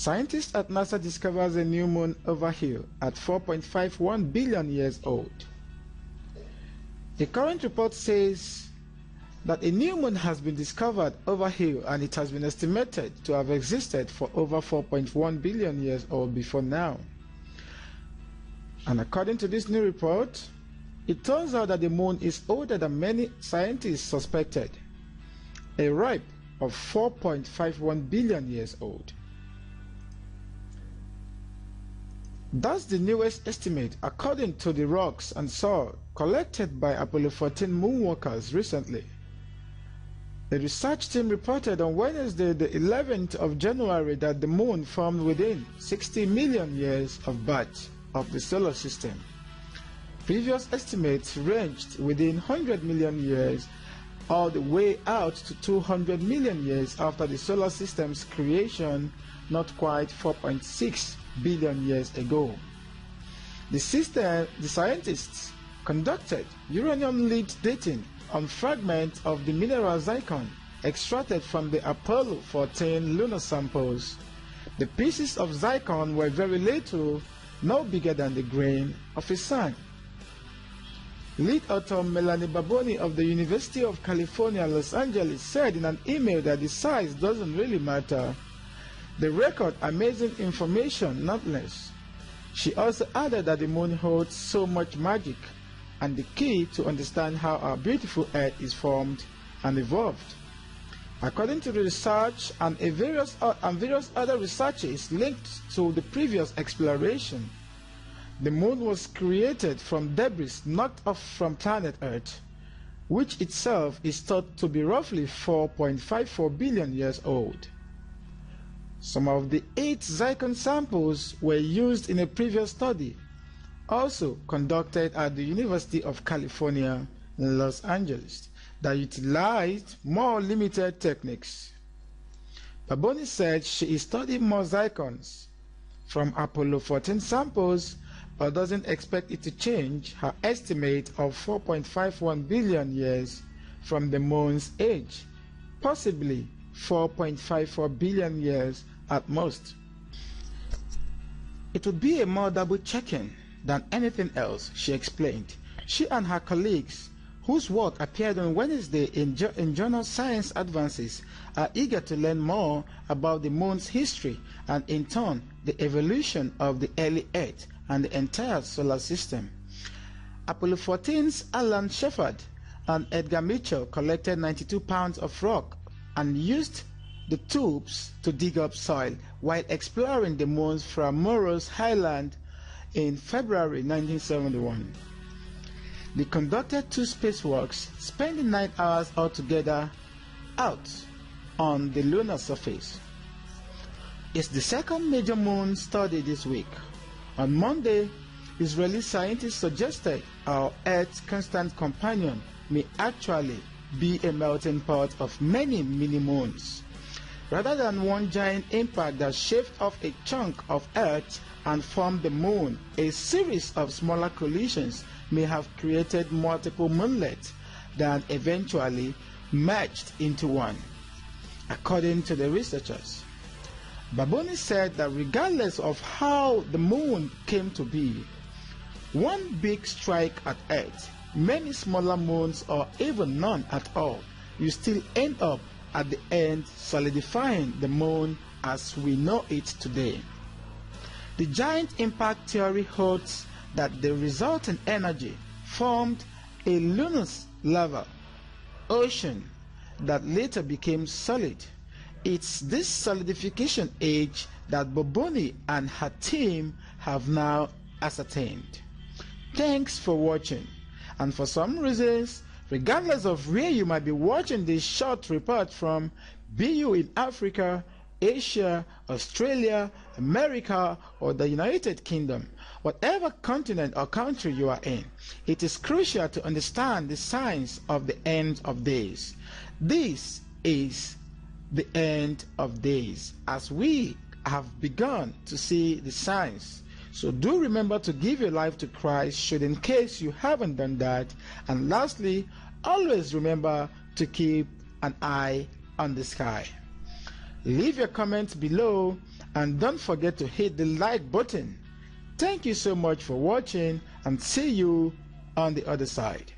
Scientists at NASA discovers a new moon overhill at 4.51 billion years old. A current report says that a new moon has been discovered overhill, and it has been estimated to have existed for over 4.1 billion years old before now. And according to this new report, it turns out that the moon is older than many scientists suspected, a ripe of 4.51 billion years old. That's the newest estimate according to the rocks and soil collected by Apollo 14 moonwalkers recently. The research team reported on Wednesday, the 11th of January, that the moon formed within 60 million years of birth of the solar system. Previous estimates ranged within 100 million years all the way out to 200 million years after the solar system's creation, not quite 4.6 billion years ago. The scientists conducted uranium lead dating on fragments of the mineral zircon extracted from the Apollo 14 lunar samples. The pieces of zircon were very little, no bigger than the grain of a sand. Lead author Melanie Baboni of the University of California, Los Angeles said in an email that the size doesn't really matter. They record amazing information, not less. She also added that the moon holds so much magic and the key to understand how our beautiful Earth is formed and evolved. According to the research and various other researches linked to the previous exploration, the moon was created from debris knocked off from planet Earth, which itself is thought to be roughly 4.54 billion years old. Some of the 8 zircon samples were used in a previous study, also conducted at the University of California in Los Angeles, that utilized more limited techniques. Baboni said she is studying more zircons from Apollo 14 samples, but doesn't expect it to change her estimate of 4.51 billion years from the moon's age, possibly 4.54 billion years at most. It would be a more double-checking than anything else, she explained. She and her colleagues, whose work appeared on Wednesday in journal Science Advances, are eager to learn more about the moon's history and in turn the evolution of the early Earth and the entire solar system. Apollo 14's Alan Shepard and Edgar Mitchell collected 92 pounds of rock and used the tubes to dig up soil while exploring the moon's Framuros Highland in February 1971. They conducted 2 spacewalks, spending 9 hours altogether out on the lunar surface. It's the second major moon study this week. On Monday, Israeli scientists suggested our Earth's constant companion may actually be a melting pot of many mini-moons. Rather than one giant impact that shaved off a chunk of Earth and formed the moon, a series of smaller collisions may have created multiple moonlets that eventually merged into one, according to the researchers. Baboni said that regardless of how the moon came to be, one big strike at Earth, many smaller moons, or even none at all, you still end up at the end solidifying the moon as we know it today. The giant impact theory holds that the resultant energy formed a luminous lava ocean that later became solid. It's this solidification age that Baboni and her team have now ascertained. Thanks for watching, and for some reasons, regardless of where you might be watching this short report from, be you in Africa, Asia, Australia, America, or the United Kingdom, whatever continent or country you are in, it is crucial to understand the signs of the end of days. This is the end of days, as we have begun to see the signs. So do remember to give your life to Christ, should in case you haven't done that. And lastly, always remember to keep an eye on the sky. Leave your comments below and don't forget to hit the like button. Thank you so much for watching, and see you on the other side.